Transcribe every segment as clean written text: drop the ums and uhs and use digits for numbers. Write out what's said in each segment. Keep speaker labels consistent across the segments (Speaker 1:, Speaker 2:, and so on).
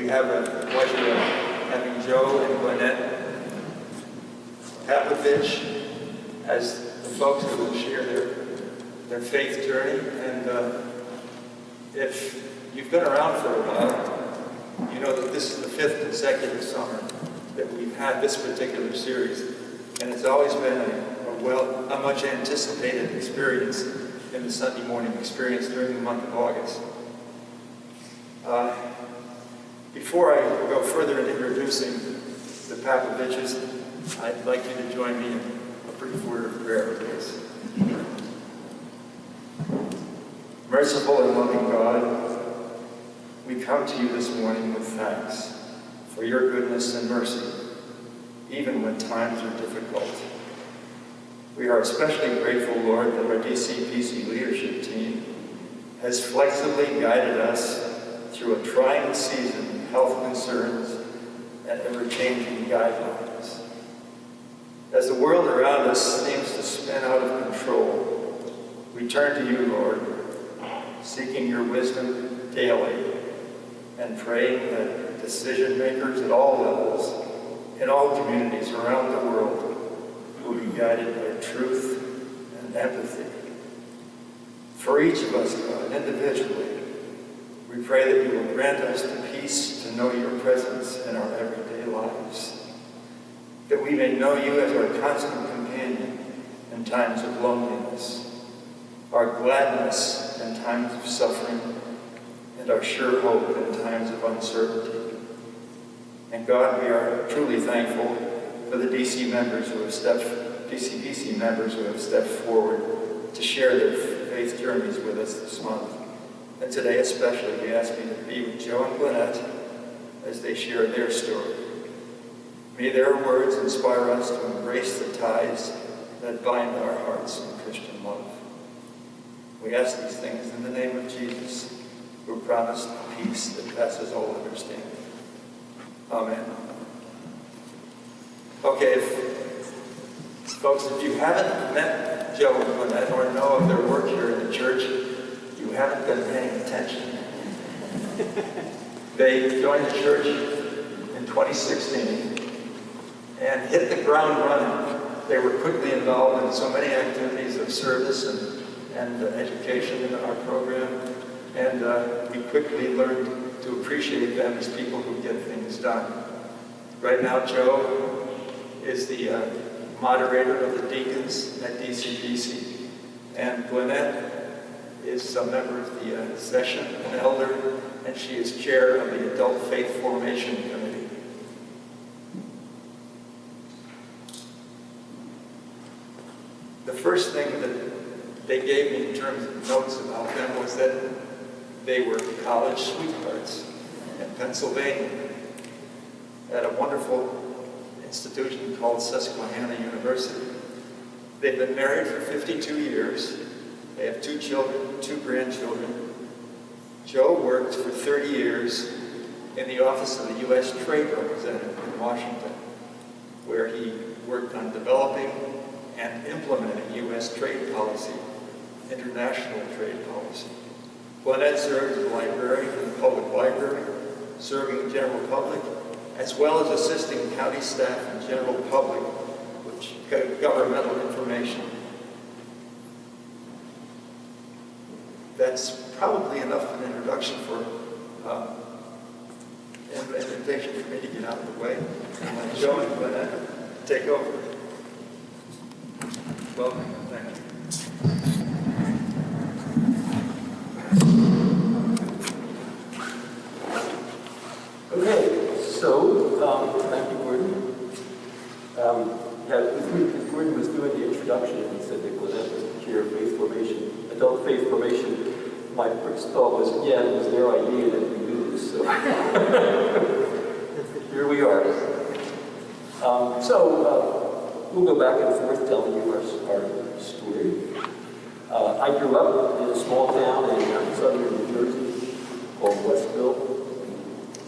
Speaker 1: We have the pleasure of having Joe and Gwinnett Papovich as the folks who will share their faith journey. And if you've been around for a while, you know that this is the 5th consecutive summer that we've had this particular series. And it's always been a much anticipated experience in the Sunday morning experience during the month of August. Before I go further in introducing the Papoviches, I'd like you to join me in a brief word of prayer, please. Merciful and loving God, we come to you this morning with thanks for your goodness and mercy, even when times are difficult. We are especially grateful, Lord, that our DCPC leadership team has flexibly guided us through a trying season of health concerns and ever-changing guidelines. As the world around us seems to spin out of control, we turn to you, Lord, seeking your wisdom daily and praying that decision makers at all levels, in all communities around the world, will be guided by truth and empathy. For each of us, God, individually, we pray that you will grant us the peace to know your presence in our everyday lives, that we may know you as our constant companion in times of loneliness, our gladness in times of suffering, and our sure hope in times of uncertainty. And God, we are truly thankful for the DCPC members who have stepped forward to share their faith journeys with us this month. And today especially, we ask you to be with Joe and Gwinnett as they share their story. May their words inspire us to embrace the ties that bind our hearts in Christian love. We ask these things in the name of Jesus, who promised peace that passes all understanding. Amen. Okay, folks, if you haven't met Joe and Gwinnett or know of their work here in the church, you haven't been paying attention. They joined the church in 2016 and hit the ground running. They were quickly involved in so many activities of service and education in our program, and we quickly learned to appreciate them as people who get things done. Right now, Joe is the moderator of the deacons at DCPC, and Gwinnett is a member of the session, an elder, and she is chair of the Adult Faith Formation Committee. The first thing that they gave me in terms of notes about them was that they were college sweethearts in Pennsylvania at a wonderful institution called Susquehanna University. They've been married for 52 years. They have 2 children, 2 grandchildren. Joe worked for 30 years in the office of the U.S. Trade Representative in Washington, where he worked on developing and implementing U.S. trade policy, international trade policy. Gwinnett served as a librarian in the public library, serving the general public, as well as assisting county staff and general public with governmental information. That's probably enough of an introduction for an invitation for me to get out of the way and let Joe and Gwinnett take over. Welcome and thank you.
Speaker 2: Okay, so thank you, Gordon. As Gordon was doing the introduction, he said that Gwinnett was the chair of faith formation, adult faith formation. My first thought was, yeah, it was their idea that we do this, so here we are. We'll go back and forth telling you our story. I grew up in a small town in southern New Jersey called Westville.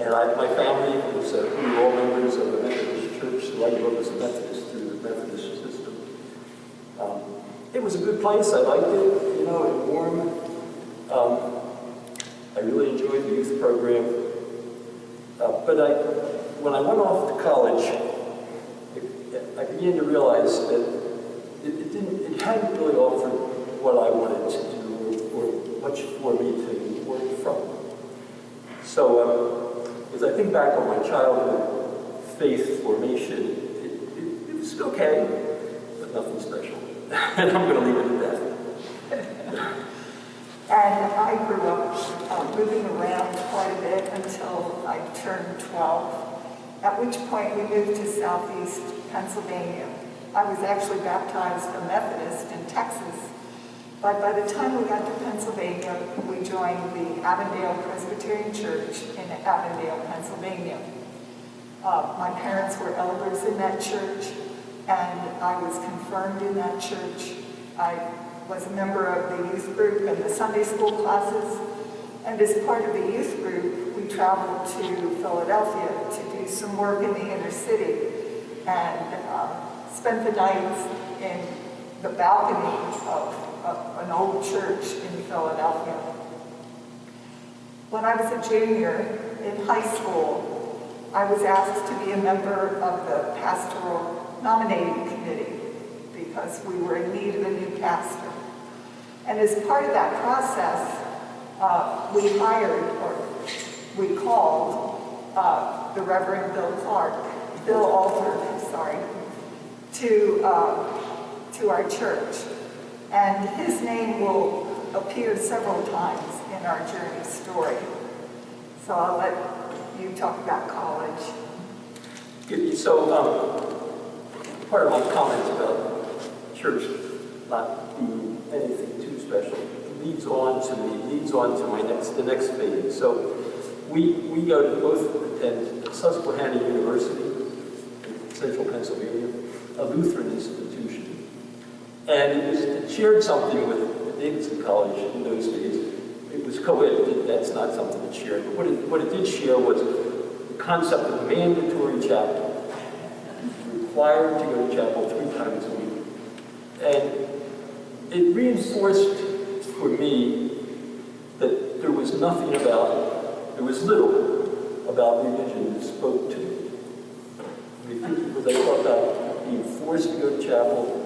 Speaker 2: And my family was, we were all members of the Methodist Church, so I grew up as a Methodist through the Methodist system. It was a good place. I liked it, and warm. I really enjoyed the youth program. when I went off to college, I began to realize that it hadn't really offered what I wanted to do or much for me to work from. So as I think back on my childhood faith formation, it was okay, but nothing special. And I'm going to leave it at that.
Speaker 3: And I grew up moving around quite a bit until I turned 12, at which point we moved to southeast Pennsylvania. I was actually baptized a Methodist in Texas, but by the time we got to Pennsylvania, we joined the Avondale Presbyterian Church in Avondale, Pennsylvania. My parents were elders in that church, and I was confirmed in that church. I was a member of the youth group and the Sunday school classes, and as part of the youth group, we traveled to Philadelphia to do some work in the inner city and spent the nights in the balcony of an old church in Philadelphia. When I was a junior in high school, I was asked to be a member of the pastoral nominating committee because we were in need of a new pastor. And as part of that process, we hired, or we called, the Reverend Bill Alter, to our church. And his name will appear several times in our journey story. So I'll let you talk about college.
Speaker 2: So part of my comments about church not being anything too special leads on to the next phase. So we both attend Susquehanna University in central Pennsylvania, a Lutheran institution. And it shared something with Davidson College in those days. It was co-ed, that's not something it shared, but what it did share was the concept of mandatory chapel. Required to go to chapel 3 times a week. And it reinforced for me that there was little about religion that spoke to me. Because I thought about being forced to go to chapel,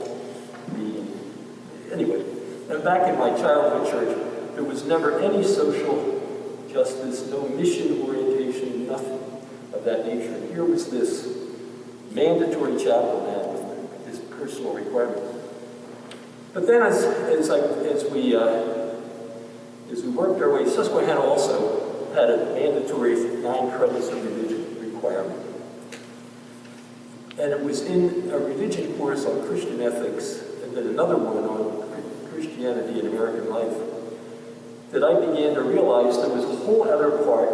Speaker 2: anyway. And back in my childhood church, there was never any social justice, no mission orientation, nothing of that nature. And here was this mandatory chapel now with this personal requirement. But then as we worked our way, Susquehanna also had a mandatory 9 credits of religion requirement. And it was in a religion course on Christian ethics, and then another one on Christianity and American life, that I began to realize there was a whole other part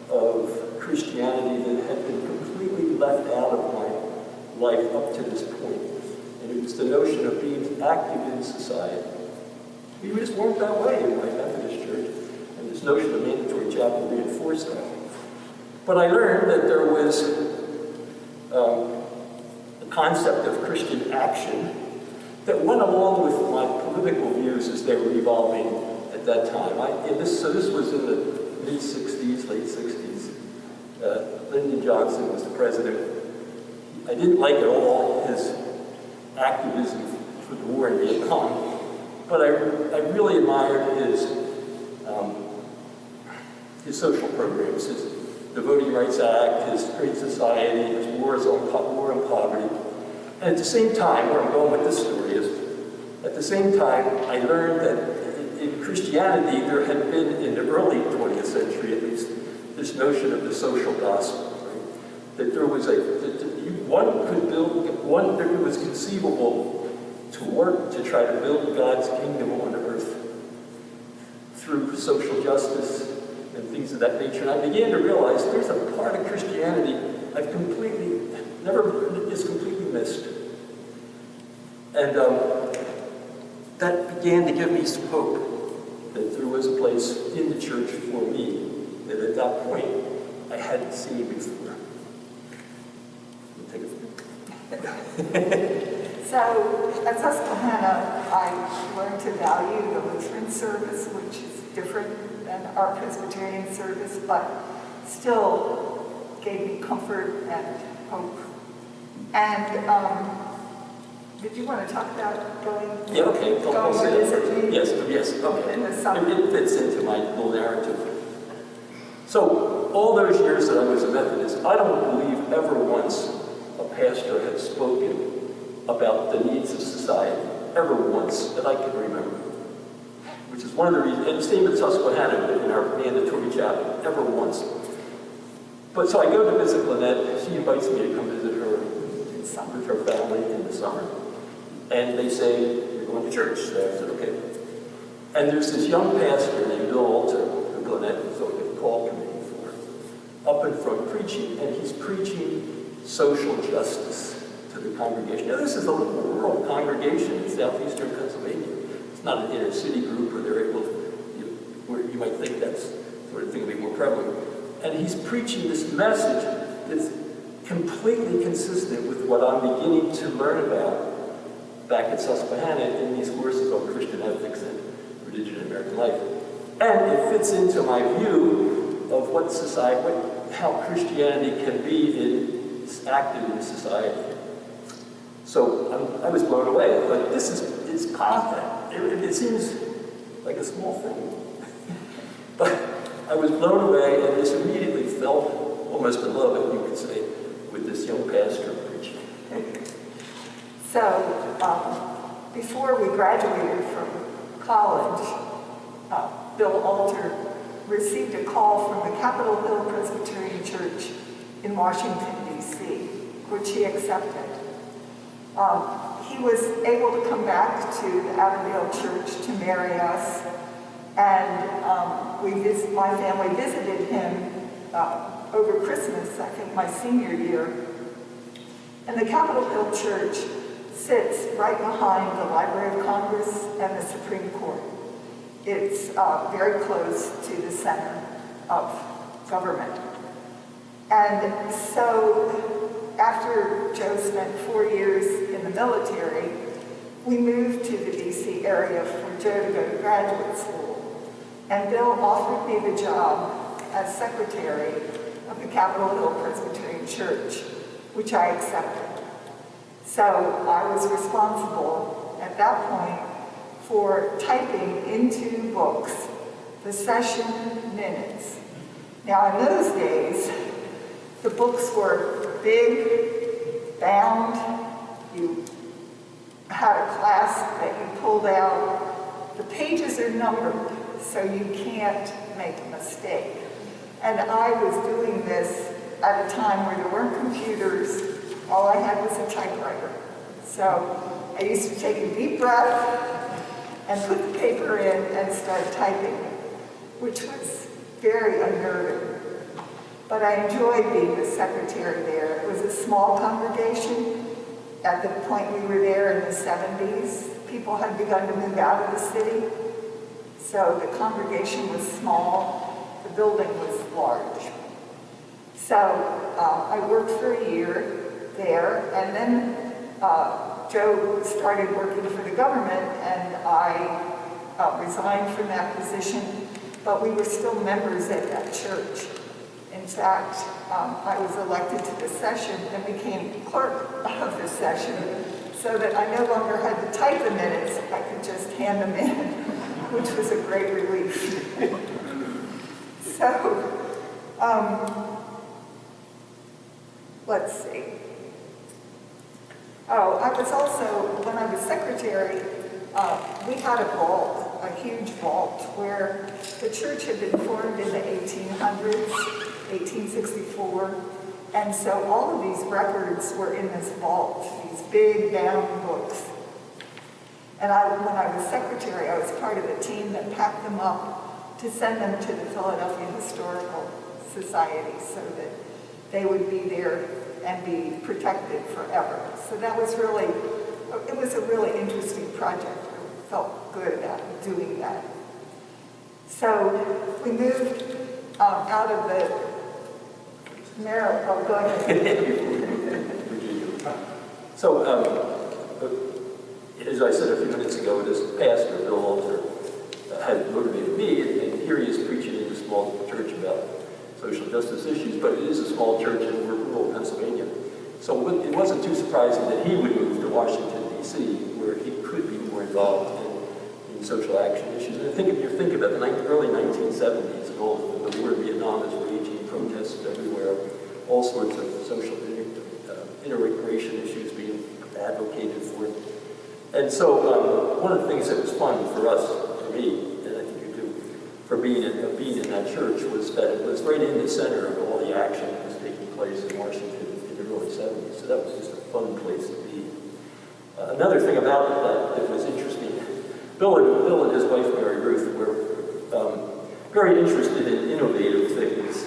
Speaker 2: of Christianity that had been completely left out of my life up to this point. And it was the notion of being active in society. We just weren't that way in my Methodist church, and this notion of mandatory chapel reinforced that. But I learned that there was the concept of Christian action that went along with my political views as they were evolving at that time. So this was in the mid-'60s, late 60s. Lyndon Johnson was the president. I didn't like at all his activism for the war in Vietnam, but I really admired his social programs, the Voting Rights Act, his Great Society, his war on poverty. And at the same time, where I'm going with this story is, at the same time, I learned that in Christianity, there had been, in the early 20th century at least, this notion of the social gospel, right? That there was it was conceivable to work to try to build God's kingdom on earth through social justice and things of that nature. And I began to realize there's a part of Christianity I've completely missed. And that began to give me some hope that there was a place in the church for me that at that point I hadn't seen before. Take it.
Speaker 3: So at Susquehanna, I learned to value the Lutheran service, which is different than our Presbyterian service, but still gave me comfort and hope. And did you want to talk about going?
Speaker 2: Yeah, okay.
Speaker 3: Going to visit me?
Speaker 2: Yes, okay.
Speaker 3: In the summer.
Speaker 2: It fits into my little narrative. So, all those years that I was a Methodist, I don't believe ever once a pastor had spoken about the needs of society, ever once that I can remember. Which is one of the reasons, and same with Susquehanna in our mandatory chapel, ever once. But so I go to visit Lynette, she invites me to come visit her with her family in the summer. And they say, you're going to church. So I said, okay. And there's this young pastor named Bill Alter, who Lynette was on the call committee for, up in front preaching, and he's preaching social justice to the congregation. Now this is a little rural congregation in southeastern Pennsylvania. It's not an inner city group where they're able to, where you might think that's sort of thing would be more prevalent. And he's preaching this message that's completely consistent with what I'm beginning to learn about back at Susquehanna in these courses on Christian ethics and religion and American life. And it fits into my view of what society, how Christianity can be active in society. So I was blown away. But this is constant. It seems like a small thing. But I was blown away and just immediately felt almost in love, you could say, with this young pastor preaching.
Speaker 3: So, before we graduated from college, Bill Alter received a call from the Capitol Hill Presbyterian Church in Washington, D.C., which he accepted. He was able to come back to the Avondale Church to marry us, and my family visited him over Christmas, I think my senior year. And the Capitol Hill Church sits right behind the Library of Congress and the Supreme Court. It's very close to the center of government. And so after Joe spent 4 years in the military, we moved to the DC area for Joe to go to graduate school. And Bill offered me the job as secretary of the Capitol Hill Presbyterian Church, which I accepted. So I was responsible at that point for typing into books the session minutes. Now in those days, the books were big, bound. You had a clasp that you pulled out. The pages are numbered, so you can't make a mistake. And I was doing this at a time where there weren't computers. All I had was a typewriter. So I used to take a deep breath and put the paper in and start typing, which was very unnerving. But I enjoyed being the secretary there. It was a small congregation. At the point we were there in the 70s, people had begun to move out of the city. So the congregation was small, the building was large. So I worked for a year there, and then Joe started working for the government, and I resigned from that position, but we were still members at that church. In fact, I was elected to the session and became clerk of the session, so that I no longer had to type the minutes, I could just hand them in, which was a great relief. So, let's see. Oh, I was also, when I was secretary, we had a vault, a huge vault, where the church had been formed in the 1800s, 1864, and so all of these records were in this vault, these big bound books. And when I was secretary, I was part of the team that packed them up to send them to the Philadelphia Historical Society so that they would be there and be protected forever. So that was really, it was a really interesting project. I felt good about doing that. So we moved out of the oh, go ahead.
Speaker 2: So, as I said a few minutes ago, this pastor, Bill Alter, had motivated me, and here he is preaching in a small church about social justice issues, but it is a small church in rural Pennsylvania. So it wasn't too surprising that he would move to Washington, D.C., where he could be more involved in social action issues. And you think about the early 1970s, and all the war in Vietnam is raging, protests everywhere, all sorts of social integration issues being advocated for. And so one of the things that was fun for us, for me, and I think you too, for being in that church was that it was right in the center of all the action that was taking place in Washington in the early 70s. So that was just a fun place to be. Another thing about that was interesting, Bill and his wife Mary Ruth were very interested in innovative things.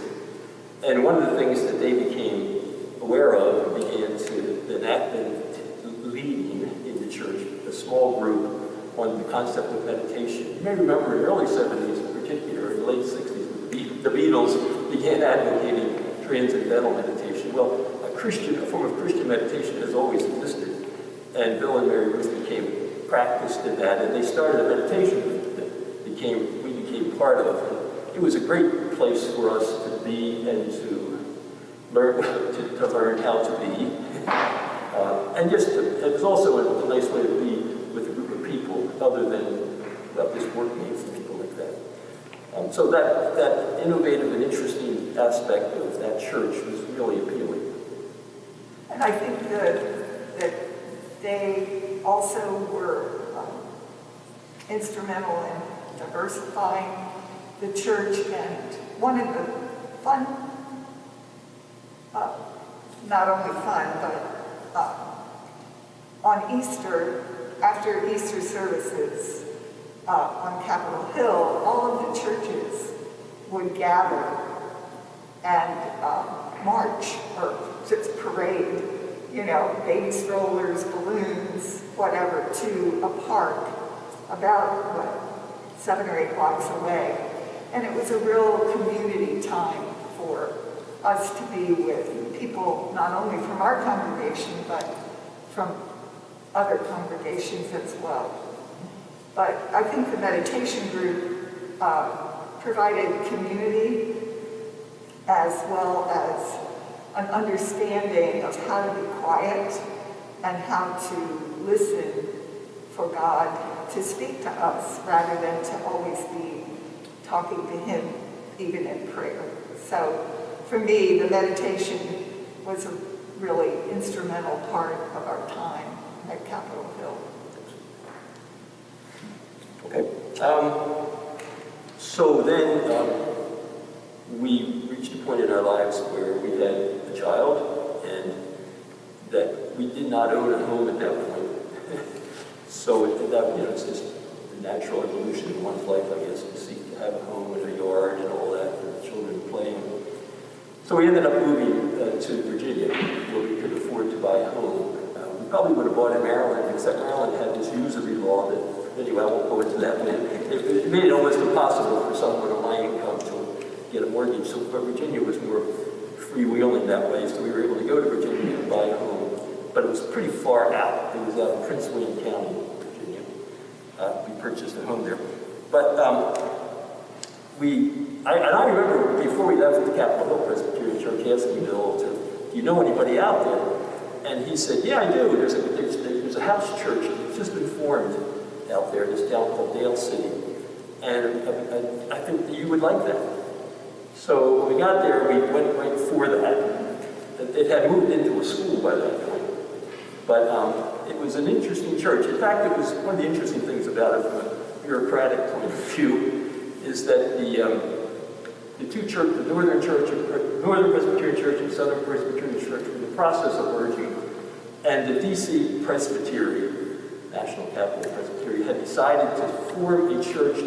Speaker 2: And one of the things that they became aware of and began to enact and leading in the church, a small group on the concept of meditation. You may remember in the early 70s in particular, in the late 60s, the Beatles began advocating transcendental meditation. Well, a form of Christian meditation has always existed. And Bill and Mary Ruth became practiced in that, and they started a meditation group that we became part of. And it was a great place for us to be and to learn how to be. And it was also a nice way to be with a group of people other than just workmates and people like that. So that innovative and interesting aspect of that church was really appealing.
Speaker 3: And I think that they also were instrumental in diversifying the church, and one of the fun, not only fun, but on Easter, after Easter services on Capitol Hill, all of the churches would gather and march or just parade, baby strollers, balloons, whatever, to a park about, 7 or 8 blocks away. And it was a real community time for us to be with people, not only from our congregation, but from other congregations as well. But I think the meditation group provided community as well as an understanding of how to be quiet and how to listen for God to speak to us rather than to always be talking to Him even in prayer. So for me, the meditation was a really instrumental part of our time at Capitol Hill.
Speaker 2: Okay. So then we reached a point in our lives where we had a child, and that we did not own a home at that point. So it's just the natural evolution of one's life, I guess, to seek to have a home and a yard and all that for the children playing. So we ended up moving to Virginia, where we could afford to buy a home. We probably would have bought in Maryland, except Maryland had this usury law that, anyway, I won't go into that, but it made it almost impossible for someone of my income to get a mortgage. So Virginia was more freewheeling that way, so we were able to go to Virginia and buy a home. But it was pretty far out. It was out in Prince William County, Virginia. We purchased a home there. But I remember before we left the Capitol Hill Presbyterian Church asking Bill, do you know anybody out there? And he said, yeah, I do. There's a house church that's just been formed out there in this town called Dale City. And I think that you would like that. So when we got there, we went right for that. It had moved into a school by that point. But it was an interesting church. In fact, it was one of the interesting things about it from a bureaucratic point of view is that the two churches, the Northern Presbyterian Church and Southern Presbyterian Church, were in the process of merging. And the D.C. Presbytery, National Capital Presbytery, had decided to form a church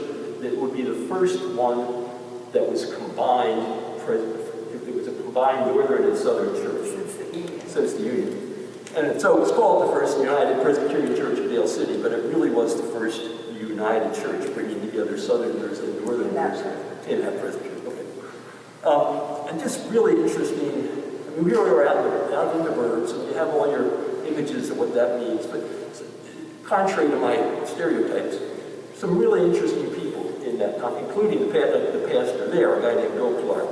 Speaker 2: that would be the first one that was combined. It was a combined Northern and Southern church since the Union. And so it was called the First United Presbyterian Church of Dale City, but it really was the first united church, bringing together Southerners and Northerners in that presbytery. Okay. And just really interesting. I mean, we were out in the burbs, and you have all your images of what that means. But contrary to my stereotypes, some really interesting people in that, including the pastor there, a guy named Bill Clark.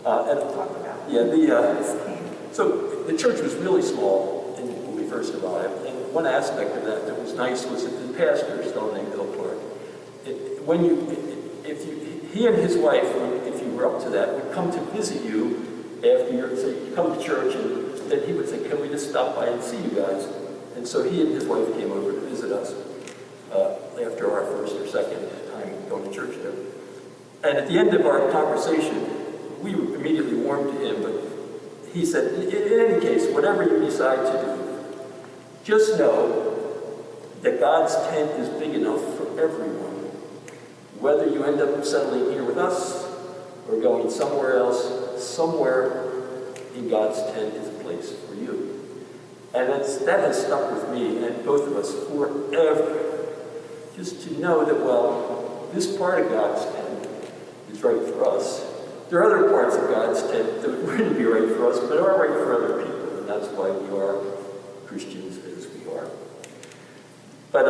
Speaker 2: And
Speaker 3: talk about
Speaker 2: yeah,
Speaker 3: this team.
Speaker 2: so the church was really small when we first arrived, and one aspect of that was nice was that the pastor, still named Bill Clark, he and his wife, if you were up to that, would come to visit you after you come to church, and then he would say, "Can we just stop by and see you guys?" And so he and his wife came over to visit us after our first or second time going to church there. And at the end of our conversation, we immediately warmed to him, but he said, in any case, whatever you decide to do, just know that God's tent is big enough for everyone. Whether you end up settling here with us or going somewhere else, somewhere in God's tent is a place for you. And that has stuck with me and both of us forever. Just to know that, well, this part of God's tent is right for us. There are other parts of God's tent that wouldn't be right for us, but are right for other people, and that's why we are Christians as we are. But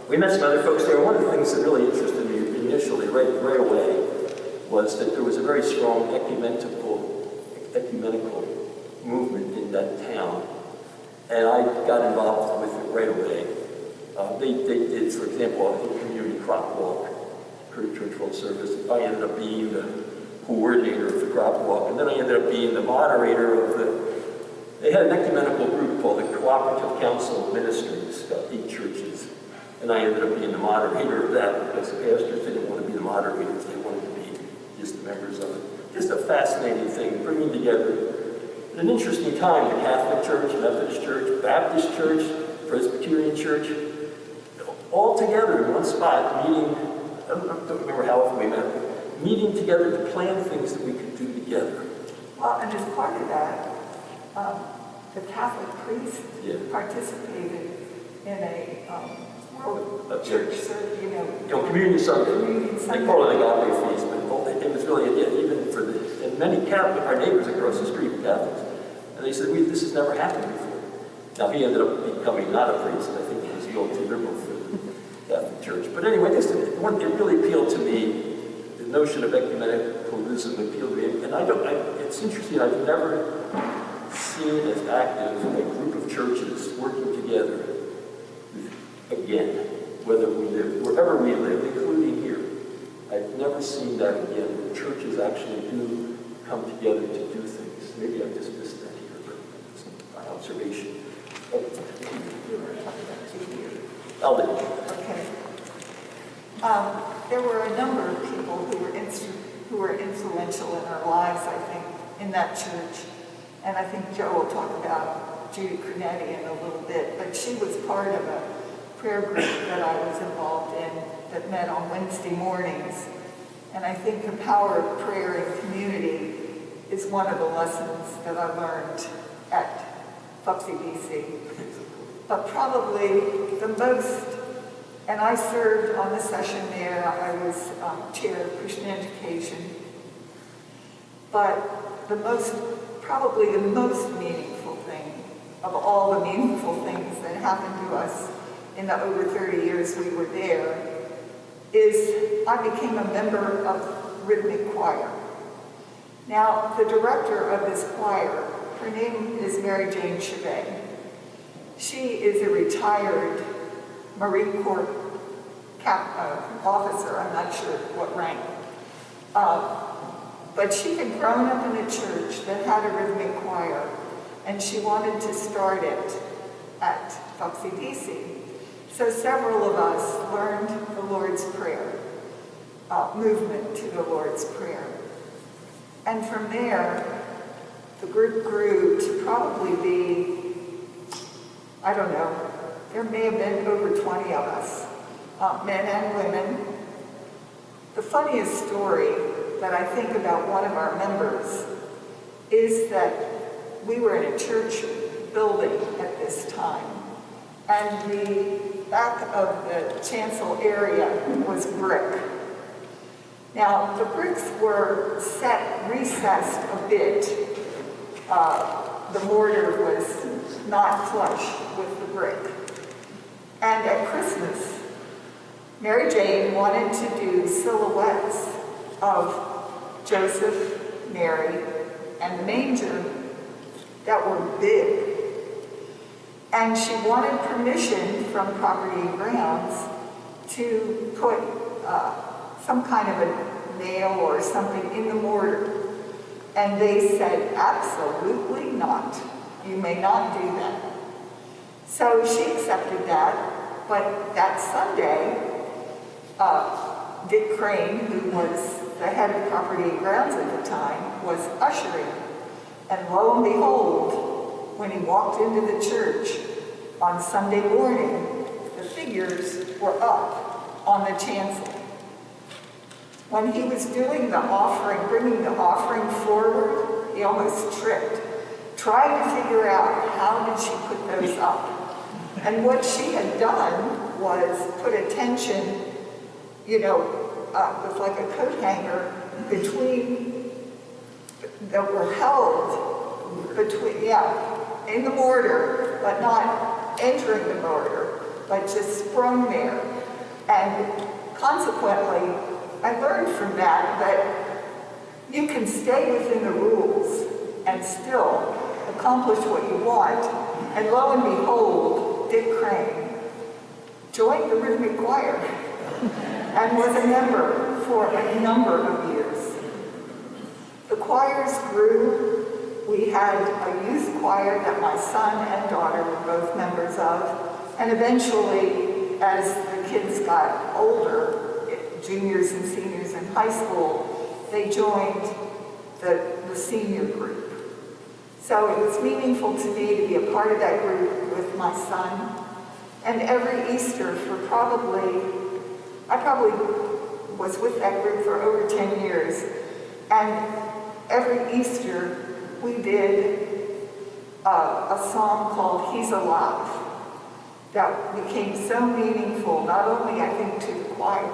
Speaker 2: we met some other folks there. One of the things that really interested me initially, right away, was that there was a very strong ecumenical movement in that town, and I got involved with it right away. They did, for example, a community crop walk, church world service. I ended up being the coordinator of the crop walk, and then I ended up being the moderator of they had an ecumenical group called the Cooperative Council of Ministries, about 8 churches, and I ended up being the moderator of that because the pastors didn't want to be the moderators, they wanted to be just the members of it. Just a fascinating thing, bringing together at an interesting time, the Catholic Church, Methodist Church, Baptist Church, Presbyterian Church, all together in one spot, meeting, I don't remember how often we met, meeting together to plan things that we could do together.
Speaker 3: Well, and as part of that, the Catholic priest participated in a world church,
Speaker 2: community Sunday.
Speaker 3: Community Sunday.
Speaker 2: They call it an agape feast, but it was really, even for and many Catholic, our neighbors across the street were Catholics, and they said, this has never happened before. Now, he ended up becoming not a priest. I think he was a little too liberal for the Catholic Church. But anyway, it really appealed to me. The notion of ecumenicalism appealed to me. And it's interesting, I've never seen as active a group of churches working together again, wherever we live, including here. I've never seen that again, where churches actually do come together to do things. Maybe I just missed that here, but it's my observation.
Speaker 3: Okay. There were a number of people who were influential in our lives, I think, in that church. And I think Joe will talk about Judy Cornetti in a little bit, but she was part of a prayer group that I was involved in that met on Wednesday mornings. And I think the power of prayer in community is one of the lessons that I learned at Fuxie, DC. But probably the most, and I served on the session there, I was chair of Christian education, but probably the most meaningful thing of all the meaningful things that happened to us in the over 30 years we were there is I became a member of Rhythmic Choir. Now, the director of this choir, her name is Mary Jane Chave. She is a retired Marine Corps officer, I'm not sure what rank. But she had grown up in a church that had a rhythmic choir, and she wanted to start it at Fuxie, DC. So several of us learned the Lord's Prayer, movement to the Lord's Prayer. And from there, the group grew to probably be, I don't know, there may have been over 20 of us, men and women. The funniest story that I think about one of our members is that we were in a church building at this time, and the back of the chancel area was brick. Now, the bricks were recessed a bit. The mortar was not flush with the brick. And at Christmas, Mary Jane wanted to do silhouettes of Joseph, Mary and the manger that were big. And she wanted permission from Property and Grounds to put some kind of a nail or something in the mortar. And they said, absolutely not. You may not do that. So she accepted that, but that Sunday, Dick Crane, who was the head of Property and Grounds at the time, was ushering. And lo and behold, when he walked into the church on Sunday morning, the figures were up on the chancel. When he was doing the offering, bringing the offering forward, he almost tripped, trying to figure out how did she put those up. And what she had done was put a tension, with like a coat hanger between, that were held between, in the mortar, but not entering the mortar, but just sprung there. And consequently, I learned from that you can stay within the rules and still accomplish what you want. And lo and behold, Dick Crane joined the Rhythmic Choir and was a member for a number of years. The choirs grew. We had a youth choir that my son and daughter were both members of, and eventually, as the kids got older, juniors and seniors in high school, they joined the senior group. So it was meaningful to me to be a part of that group with my son. And every Easter I probably was with that group for over 10 years. And every Easter, we did a song called He's Alive that became so meaningful, not only I think to the choir,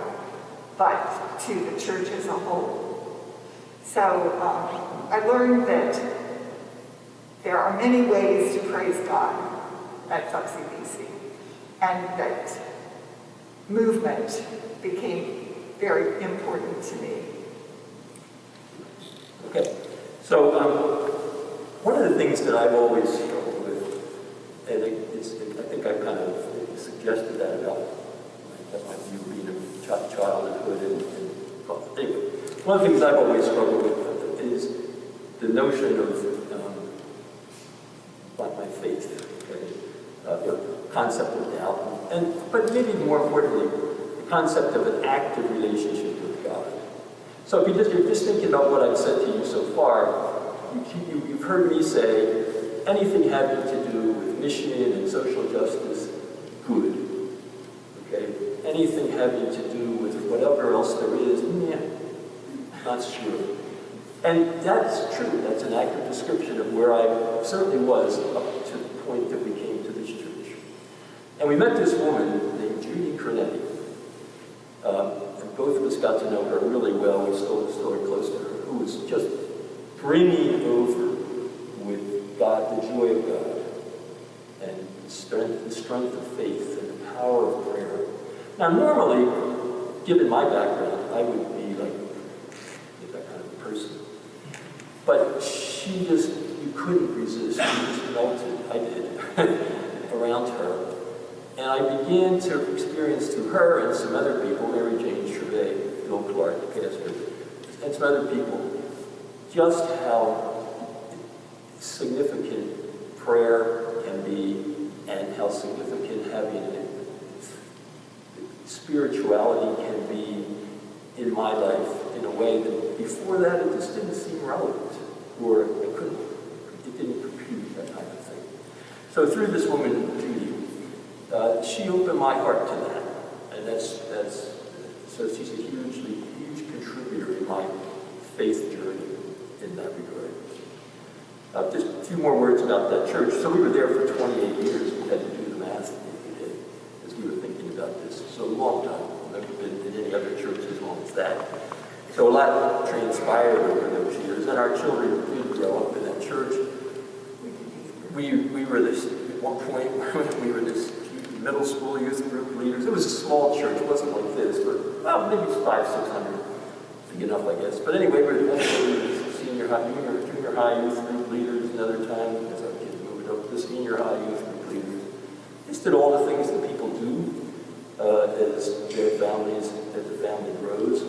Speaker 3: but to the church as a whole. So I learned that there are many ways to praise God at Tuxie, BC, and that movement became very important to me.
Speaker 2: Okay, so one of the things that I've always struggled with, and I think I've kind of suggested that about you being a childhood, and well, anyway, one of the things I've always struggled with is the notion of my faith, okay? Concept of doubt, but maybe more importantly, the concept of an active relationship with God. So if you're just thinking about what I've said to you so far, you've heard me say anything having to do with mission and social justice, good. Okay? Anything having to do with whatever else there is, not sure. And that's true. That's an accurate description of where I certainly was up to the point that we came to this church. And we met this woman named Judy Cornetti. And both of us got to know her really well. We still are close to her, who was just brimming over with God, the joy of God, and the strength of faith, and the power of prayer. Now, normally, given my background, I would be like that kind of person. But she just, you couldn't resist. She just melted, I did, around her. And I began to experience through her and some other people, Mary Jane Chave, Bill Clark, the pastor, and some other people, just how significant prayer can be and how significant having spirituality can be in my life in a way that before that it just didn't seem relevant, or it didn't compute, that kind of thing. So through this woman, Judy, she opened my heart to that, and so she's a huge contributor in my faith journey in that regard. Just a few more words about that church. So we were there for 28 years. We had to do the math that we did as we were thinking about this. So a long time. I've never been in any other church as long as that. So a lot transpired over those years, and our children did grow up in that church. We were this, at one point, we were this middle school youth group leaders. It was a small church. It wasn't like this, but well, maybe 500-600. Big enough, I guess. But anyway, we were the senior junior high youth group leaders another time, as our kids moved up to senior high youth group leaders. Just did all the things that people do as the family grows.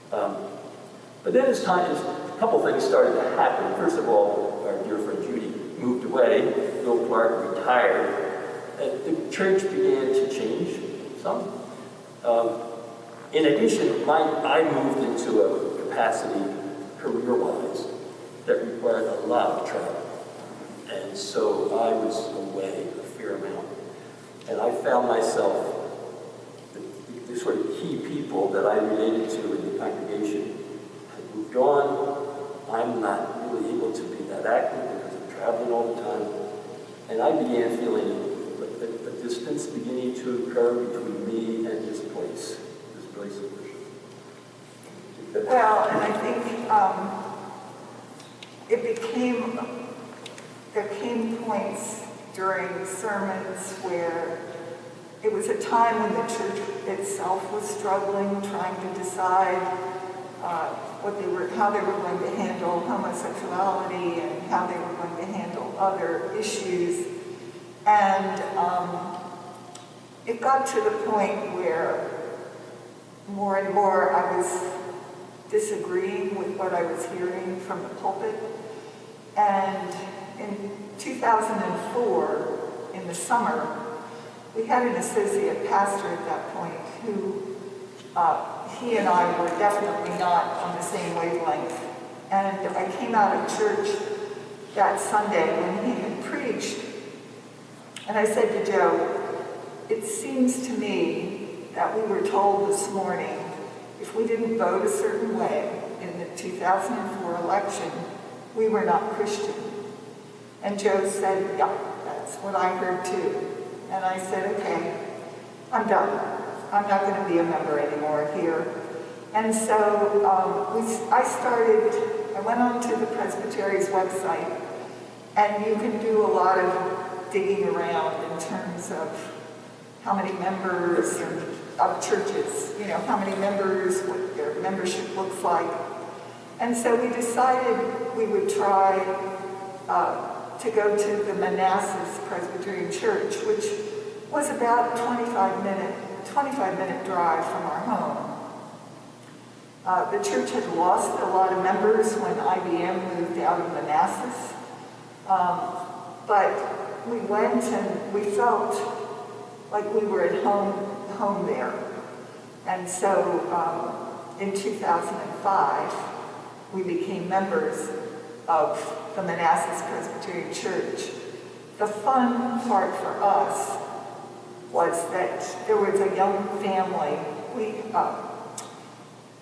Speaker 2: But then as a couple things started to happen. First of all, our dear friend Judy moved away, Bill Clark retired, and the church began to change some. In addition, I moved into a capacity, career-wise, that required a lot of travel. And so I was away a fair amount. And I found myself, the sort of key people that I related to in the congregation had moved on. I'm not really able to be that active because I'm traveling all the time. And I began feeling a distance beginning to occur between me and this place of worship.
Speaker 3: Well, and I think there came points during sermons where it was a time when the church itself was struggling, trying to decide how they were going to handle homosexuality and how they were going to handle other issues. And it got to the point where more and more I was disagreeing with what I was hearing from the pulpit. And in 2004, in the summer, we had an associate pastor at that point who, he and I were definitely not on the same wavelength. And I came out of church that Sunday when he had preached, and I said to Joe, it seems to me that we were told this morning if we didn't vote a certain way in the 2004 election, we were not Christian. And Joe said, yeah, that's what I heard too. And I said, okay, I'm done. I'm not going to be a member anymore here. And so I went onto the Presbytery's website, and you can do a lot of digging around in terms of how many members of churches, how many members, what their membership looks like. And so we decided we would try to go to the Manassas Presbyterian Church, which was about a 25-minute drive from our home. The church had lost a lot of members when IBM moved out of Manassas, but we went and we felt like we were at home there. And so in 2005, we became members of the Manassas Presbyterian Church. The fun part for us was that there was a young family.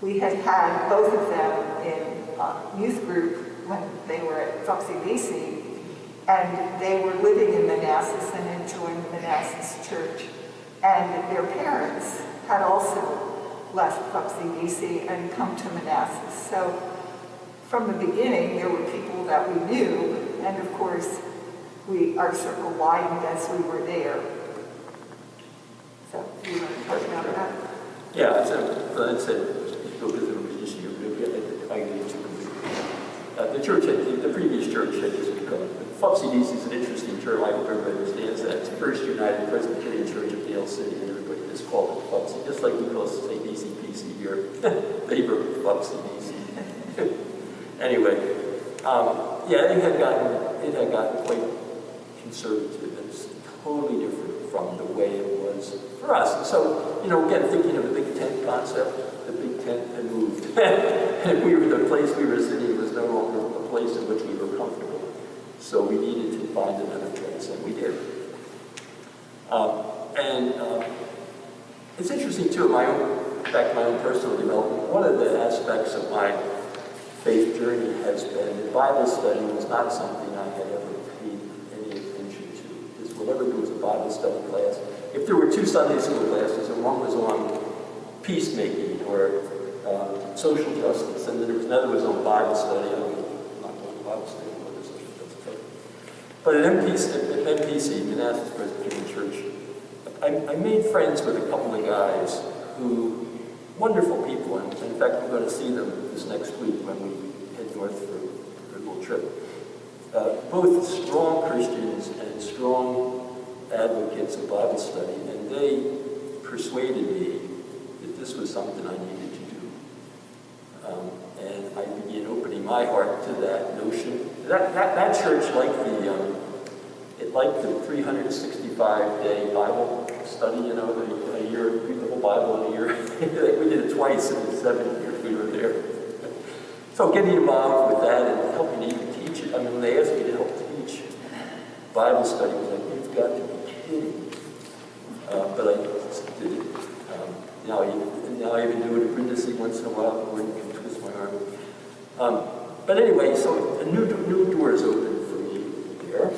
Speaker 3: We had both of them in youth group when they were at Foxy BC, and they were living in Manassas and enjoying the Manassas Church. And their parents had also left Foxy BC and come to Manassas. So from the beginning, there were people that we knew, and of course, our circle widened as we were there. So, do you want to talk about that?
Speaker 2: Yeah, so I said, go visit a musician, I get into the previous church had just become, FUPCDC is an interesting term, I hope everybody understands that. It's the First United Presbyterian Church of Dale City, and everybody just called it FUPCD, just like we call it, say, DCPC here. They were FUPCDC. Anyway, yeah, it had gotten quite conservative, and it's totally different from the way it was for us. And so, again, thinking of the Big Tent concept, the Big Tent had moved. And the place we were sitting was no longer a place in which we were comfortable. So we needed to find another place, and we did. It's interesting, too, back to my own personal development, one of the aspects of my faith journey has been that Bible study was not something I had ever paid any attention to. Because whenever there was a Bible study class, if there were two Sunday school classes, and one was on peacemaking or social justice, and then there was another was on Bible study, I was not going to Bible study, but social justice. But at MPC, Manassas Presbyterian Church, I made friends with a couple of guys who, wonderful people, and in fact, I'm going to see them this next week when we north for a little trip. Both strong Christians and strong advocates of Bible study, and they persuaded me that this was something I needed to do. And I began opening my heart to that notion. That church liked the 365-day Bible study, a year, read the whole Bible in a year. We did it twice in the 7 years we were there. So getting involved with that and helping to even teach it. I mean, when they asked me to help teach Bible study, I was like, you've got to be kidding. But I just did it. Now I even do it at Brindisi once in a while, where you can twist my arm. But anyway, so a new doors opened for me there.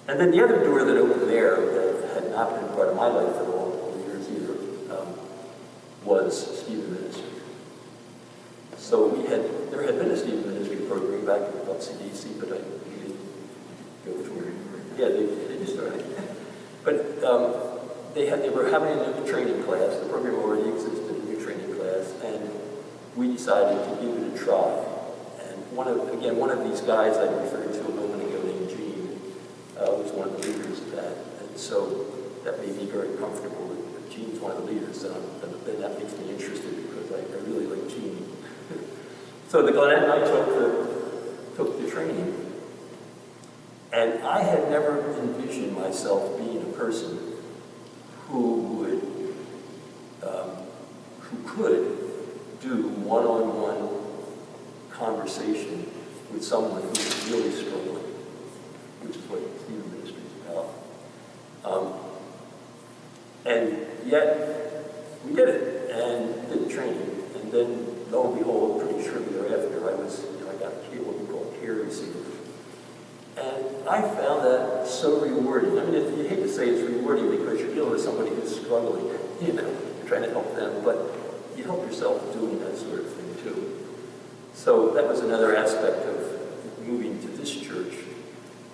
Speaker 2: And then the other door that opened there that had not been part of my life for all the years either was Stephen Ministry. So there had been a Stephen Ministry program back in CDC, but I didn't go to where. Yeah, they just started. But they were having a new training class. The program already existed, a new training class, and we decided to give it a try. And one of these guys I referred to a moment ago, named Gene, was one of the leaders of that. And so that made me very comfortable that Gene's one of the leaders, and then that makes me interested because I really like Gene. So Glenn and I took the training, and I had never envisioned myself being a person who could do one-on-one conversation with someone who was really struggling, which is what Stephen Ministry is about. And yet, we did it, and did the training, and then, lo and behold, pretty shortly thereafter, I got what we call care receiver. And I found that so rewarding. I mean, you hate to say it's rewarding because you're dealing with somebody who's struggling, you're trying to help them, but you help yourself doing that sort of thing too. So that was another aspect of moving to this church,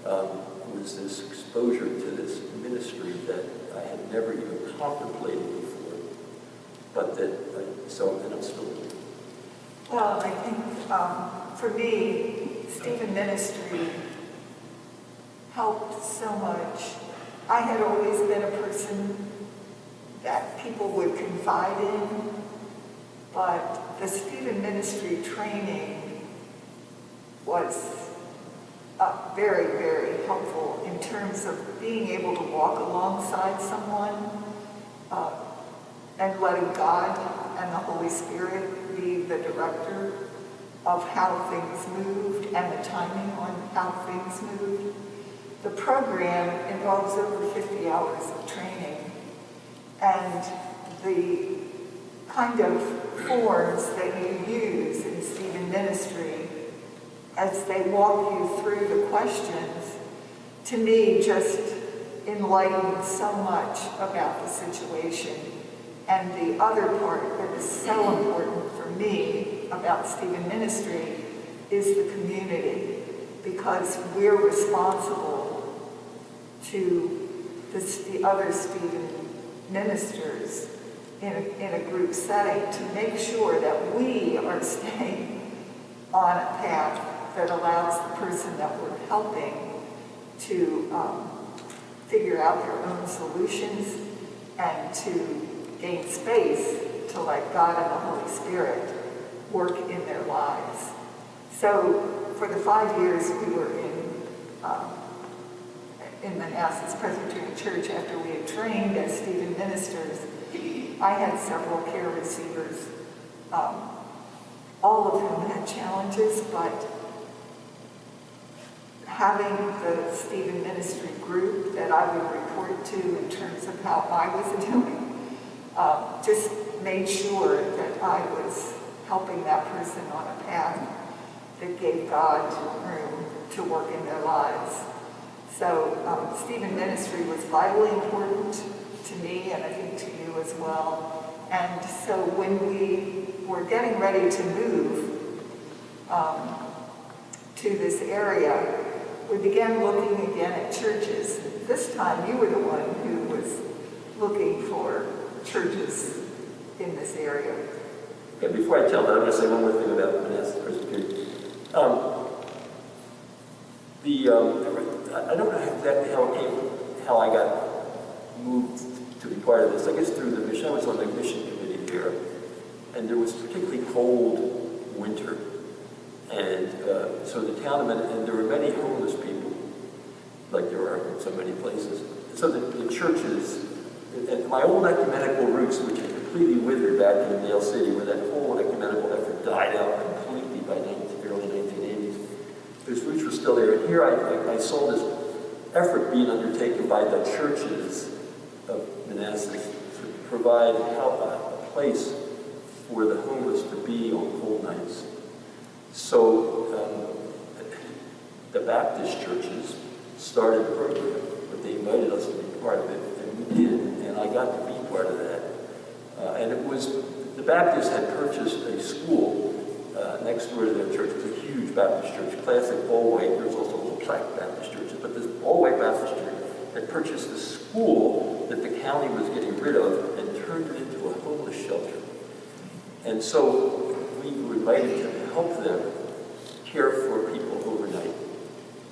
Speaker 2: was this exposure to this ministry that I had never even contemplated before, but that I'm still doing.
Speaker 3: Well, I think for me, Stephen Ministry helped so much. I had always been a person that people would confide in, but the Stephen Ministry training was very, very helpful in terms of being able to walk alongside someone and letting God and the Holy Spirit be the director of how things moved and the timing on how things moved. The program involves over 50 hours of training, and the kind of forms that you use in Stephen Ministry as they walk you through the questions, to me, just enlightened so much about the situation. And the other part that is so important for me about Stephen Ministry is the community, because we're responsible to the other Stephen ministers in a group setting to make sure that we are staying on a path that allows the person that we're helping to figure out their own solutions and to gain space to let God and the Holy Spirit work in their lives. So for the 5 years we were in Manassas Presbyterian Church, after we had trained as Stephen ministers, I had several care receivers, all of whom had challenges, but having the Stephen Ministry group that I would report to in terms of how I was doing, just made sure that I was helping that person on a path that gave God room to work in their lives. So Stephen Ministry was vitally important to me, and I think to you as well. And so when we were getting ready to move to this area, we began looking again at churches. This time you were the one who was looking for churches in this area.
Speaker 2: Okay, before I tell that, I'm going to say one more thing about monastic Presbyterian. I don't know exactly how I got moved to be part of this. I guess through the mission. I was on the mission committee there, and there was a particularly cold winter, and so the town of and there were many homeless people, like there are in so many places. So the churches, and my old ecumenical roots, which had completely withered back in Yale City, where that whole ecumenical effort died out completely by early 1980s. Those roots were still there. And here I saw this effort being undertaken by the churches of monastics to provide a place for the homeless to be on cold nights. So the Baptist churches started a program, but they invited us to be part of it, and we did, and I got to be part of that. And it was, the Baptists had purchased a school next door to their church. It was a huge Baptist church, classic all-white. There was also little plaque Baptist churches, but this all-white Baptist church had purchased a school that the county was getting rid of and turned it into a homeless shelter. And so we were invited to help them care for people overnight.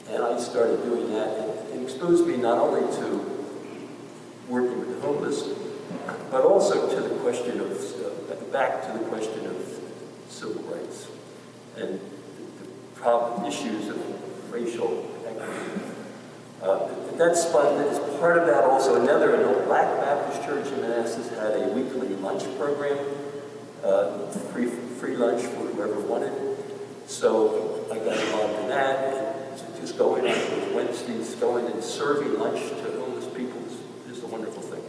Speaker 2: And I started doing that, and it exposed me not only to working with the homeless, but also to the question of, back to the question of civil rights and the issues of racial equity. That's fun. As part of that also, an old Black Baptist church in Manassas had a weekly lunch program, free lunch for whoever wanted. So I got involved in that, and just going on Wednesdays, going and serving lunch to homeless people is a wonderful thing.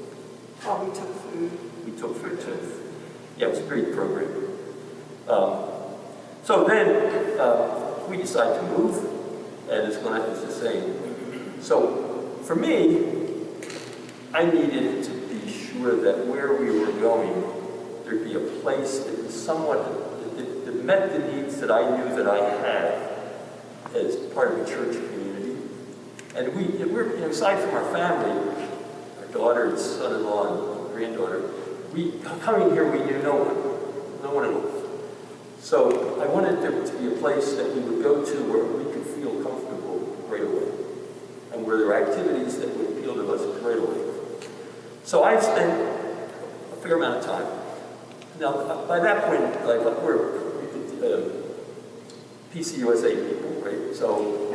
Speaker 3: Oh, we took food.
Speaker 2: We took food too. Yeah, it was a great program. So then we decided to move, and as Glenn was just saying. So for me, I needed to be sure that where we were going, there'd be a place that was somewhat, that met the needs that I knew that I had as part of a church community. And we're aside from our family, our daughter and son-in-law and granddaughter, coming here, we knew no one at all. So I wanted there to be a place that we would go to where we could feel comfortable right away, and where there were activities that would appeal to us right away. So I spent a fair amount of time. Now, by that point, like we're PCUSA people, right? So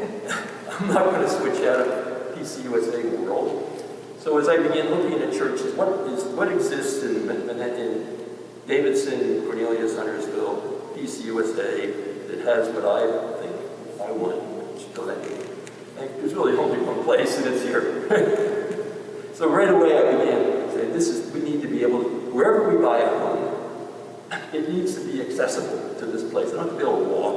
Speaker 2: I'm not going to switch out of PCUSA world. So as I began looking at churches, what exists in Davidson, Cornelius, Huntersville, PCUSA, that has what I think I want, which there's really only one place, and it's here. So right away I began saying, we need to be able to, wherever we buy a home, it needs to be accessible to this place. I don't have to be able to walk,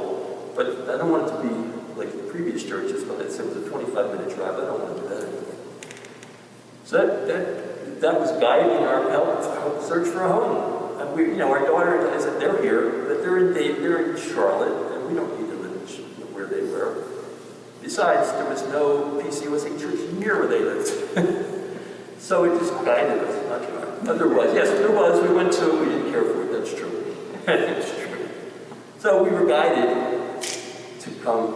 Speaker 2: but I don't want it to be like the previous churches, when it said it was a 25-minute drive. I don't want to do that anymore. So that was guiding our help search for a home. And our daughter and I said, they're here, but they're in Charlotte, and we don't need to live where they were. Besides, there was no PCUSA church near where they lived. So it just guided us. There was. Yes, there was. We went to, we didn't care for it. That's true. That's true. So we were guided to come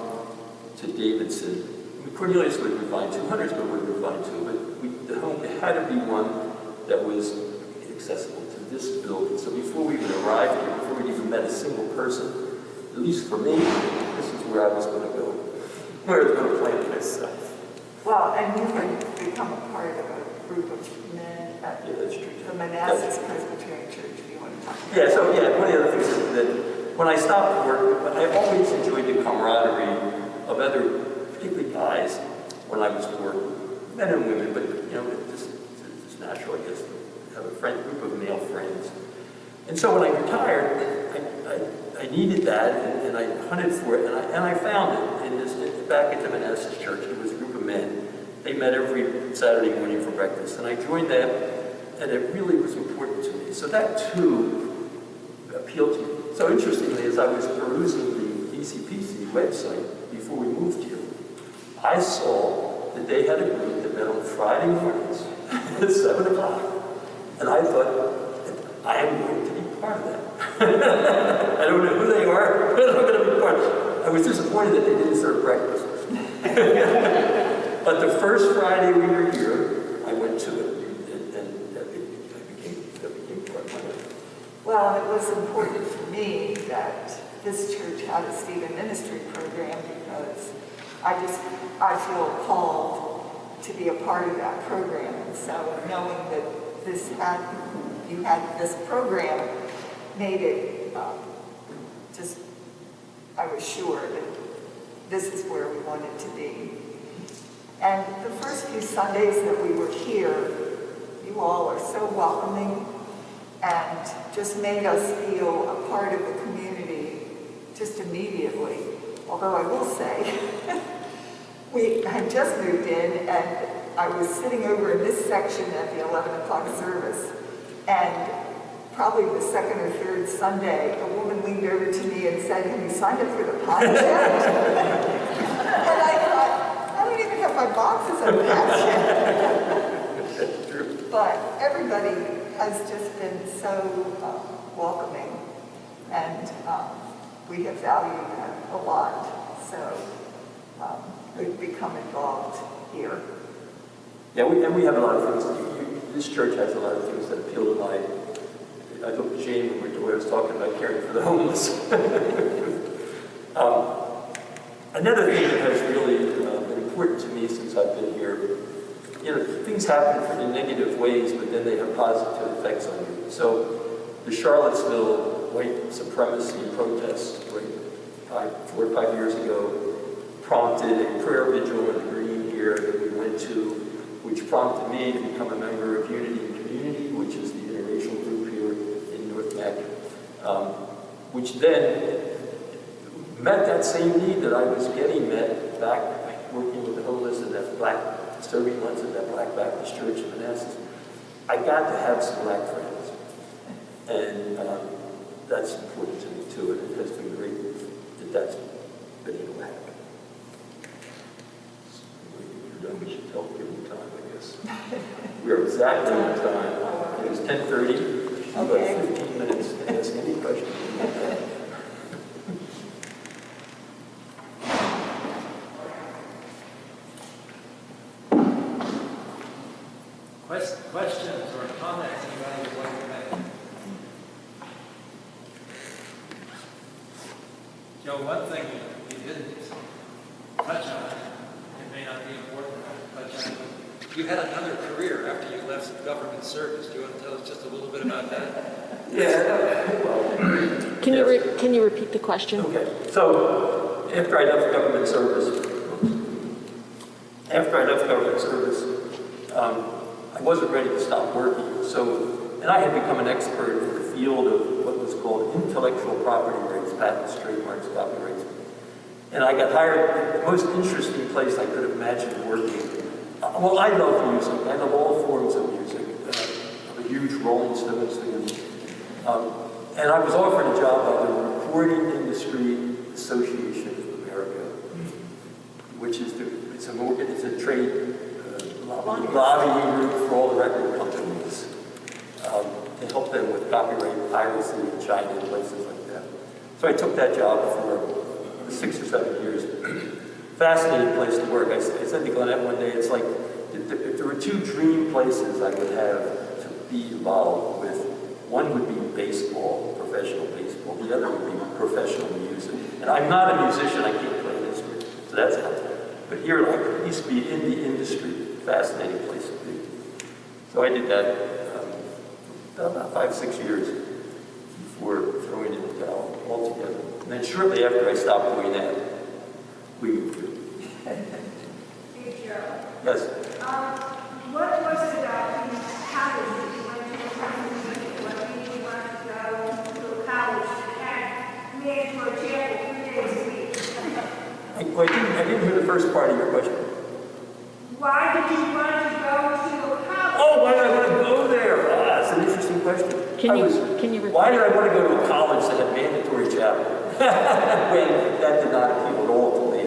Speaker 2: to Davidson. Cornelius would refine 200s, but would refine too. But the home had to be one that was accessible to this building. So before we even arrived here, before we even met a single person, at least for me, this is where I was going to go. Where I was going to plant myself.
Speaker 3: Well, and you had become a part of a group of men at the Manassas Presbyterian Church. Do you want to talk about
Speaker 2: that? So one of the other things is that when I stopped work, I always enjoyed the camaraderie of other, particularly guys, when I was working, men and women, but it's natural, I guess, to have a group of male friends. And so when I retired, I needed that, and I hunted for it, and I found it back at the Manassas Church. It was a group of men. They met every Saturday morning for breakfast, and I joined that, and it really was important to me. So that too appealed to me. So interestingly, as I was perusing the ECPC website before we moved here, I saw that they had a group that met on Friday mornings at 7 o'clock. And I thought, I am going to be part part of that. I don't know who they are, but I'm going to be part of it. I was disappointed that they didn't start practice. But the first Friday we were here, I went to it, and that became part of my life.
Speaker 3: Well, it was important for me that this church had a Stephen ministry program because I feel called to be a part of that program. And so knowing that you had this program made it I was sure that this is where we wanted to be. And the first few Sundays that we were here, you all are so welcoming and just made us feel a part of the community just immediately. Although I will say, we had just moved in and I was sitting over in this section at the 11 o'clock service, and probably the second or third Sunday, a woman leaned over to me and said, "Have you signed up for the podcast?" And I thought, I don't even have my boxes unpacked yet. But everybody has just been so welcoming, and we have valued that a lot. So we've become involved here.
Speaker 2: Yeah, we have a lot of things. This church has a lot of things that appeal to my. I looked at Jane when I was talking about caring for the homeless. Another thing that has really been important to me since I've been here, things happen in negative ways, but then they have positive effects on you. So the Charlottesville white supremacy protests, 4 or 5 years ago, prompted a prayer vigil in the green here that we went to, which prompted me to become a member of Unity and Community, which is the interracial group here in North Mac, which then met that same need that I was getting met back working with the homeless and that serving ones at that Black Baptist Church in Manassas. I got to have some Black friends, and that's important to me too, and it has been great that that's been able to happen. We should give them time, I guess. We are exactly on time. It was 10:30. About 15 minutes to ask any question.
Speaker 4: Questions or comments anybody would like to make? Joe, one thing you didn't touch on, it may not be important to touch on, but you had another career after you left government service. Do you want to tell us just a little bit about that?
Speaker 2: Yeah.
Speaker 5: Can you repeat the question?
Speaker 2: Okay. So after I left government service, I wasn't ready to stop working. And I had become an expert in the field of what was called intellectual property rights, patents, trademarks, copyrights. And I got hired at the most interesting place I could have imagined working. Well, I love music. I love all forms of music. I'm a huge Rolling Stones fan. And I was offered a job by the Recording Industry Association of America, which is it's a trade lobbying group for all the record companies to help them with copyright piracy in China and places like that. So I took that job for 6 or 7 years. Fascinating place to work. I said to Glenette one day, it's like, if there were 2 dream places I would have to be involved with, one would be baseball, professional baseball. The other would be professional music. And I'm not a musician, I can't play an instrument, so that's out there. But here, I could at least be in the industry. Fascinating place to be. So I did that about 5 or 6 years before throwing in the towel altogether. And then shortly after I stopped doing that, we moved here.
Speaker 6: Hey, Joe.
Speaker 2: Yes?
Speaker 6: What was it about you college that you went to a college? What made you want to go to a college that had mandatory chapel 3 days a week?
Speaker 2: I didn't hear the first part of your question.
Speaker 6: Why did you want to go to a college?
Speaker 2: Oh, why did I want to go there? That's an interesting question.
Speaker 5: Can you repeat?
Speaker 2: Why did I want to go to a college that had mandatory chapel? When that did not appeal at all to me.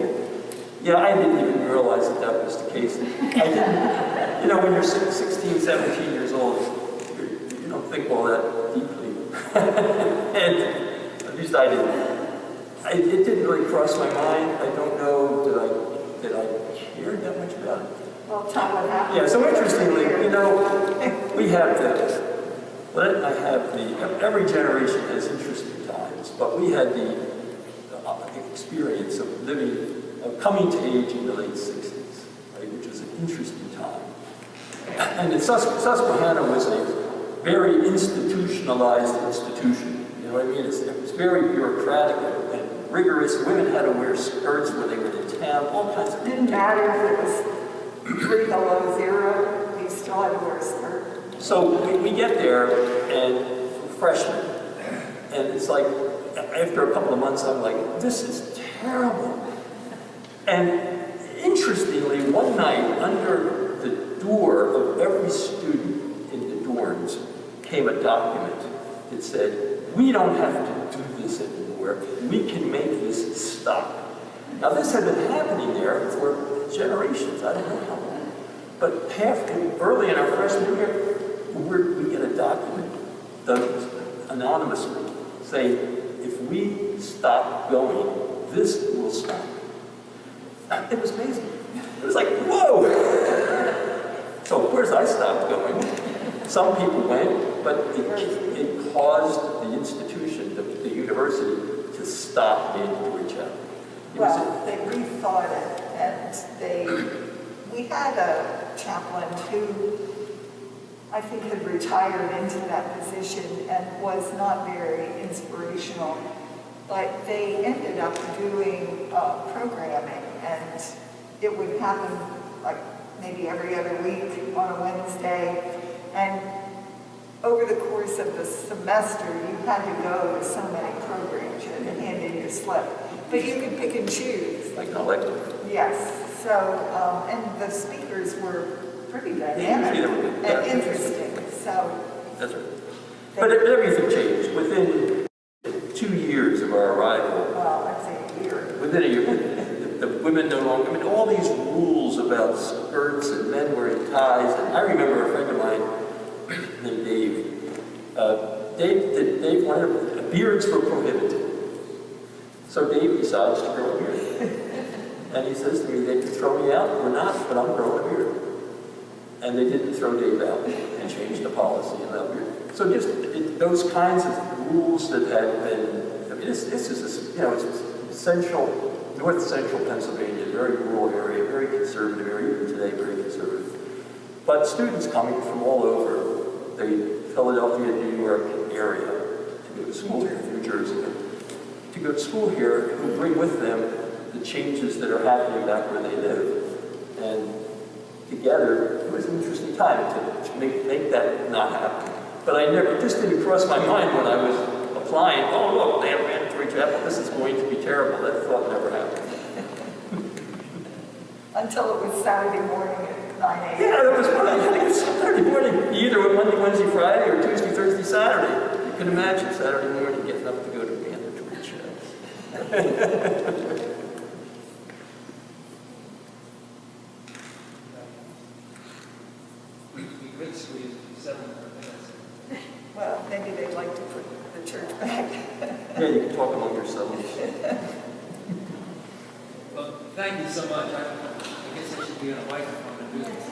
Speaker 2: Yeah, I didn't even realize that was the case. I didn't, when you're 16, 17 years old, you don't think all that deeply And at least I didn't. It didn't really cross my mind. I don't know that I cared that much about it.
Speaker 3: Well, Tom, what happened?
Speaker 2: Yeah, so interestingly, we have every generation has interesting times, but we had the experience of coming to age in the late 60s, right, which was an interesting time. And Susquehanna was a very institutionalized institution. You know what I mean? It was very bureaucratic and rigorous. Women had to wear skirts when they were in town, all kinds of
Speaker 3: Didn't matter if it was 3 below 0, you still had to wear a skirt.
Speaker 2: So we get there, and freshmen, and it's like, after a couple of months, I'm like, this is terrible. And interestingly, one night, under the door of every student in the dorms came a document that said, we don't have to do this anymore. We can make this stop. Now, this had been happening there for generations. I don't know how long. But early in our freshman year, we get a document anonymously saying, if we stop going, this will stop. It was amazing. It was like, whoa! So of course I stopped going. Some people went, but it caused the institution, the university, to stop mandatory chapel.
Speaker 3: Well, they rethought it, and we had a chaplain who I think had retired into that position and was not very inspirational, but they ended up doing programming, and it would happen like maybe every other week on a Wednesday, and over the course of the semester, you had to go to so many programs. You had to hand in your slip, but you could pick and choose.
Speaker 2: Like an elective.
Speaker 3: Yes. So, and the speakers were pretty dynamic and interesting. So
Speaker 2: that's right. But everything changed within 2 years of our arrival.
Speaker 3: Well, I'd say a year.
Speaker 2: Within a year, the women no longer. I mean, all these rules about skirts and men wearing ties. And I remember a friend of mine named Dave. Dave wanted beards were prohibited. So Dave decides to grow a beard. And he says to me, they can throw me out or not, but I'm growing a beard. And they didn't throw Dave out. They changed the policy in that beard. So just those kinds of rules that had been, I mean, this is, it's central, north central Pennsylvania, very rural area, very conservative area, even today very conservative. But students coming from all over, the Philadelphia, New York area, to go to school here, New Jersey, to go to school here, who bring with them the changes that are happening back where they live. And together, it was an interesting time to make that not happen. But it just didn't cross my mind when I was applying, oh look, they have mandatory chapel, this is going to be terrible. That thought never happened.
Speaker 3: Until it was Saturday morning at 9 a.m.
Speaker 2: Yeah, it was Saturday morning. You either went Monday, Wednesday, Friday, or Tuesday, Thursday, Saturday. You can imagine Saturday morning getting up to go to mandatory chapel.
Speaker 4: We could squeeze 7 more minutes.
Speaker 3: Well, maybe they'd like to put the church back.
Speaker 2: Yeah, you can talk among yourselves.
Speaker 4: Well, thank you so much. I guess I should be on a microphone and do this.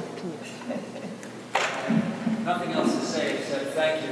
Speaker 4: Nothing else to say except thank you.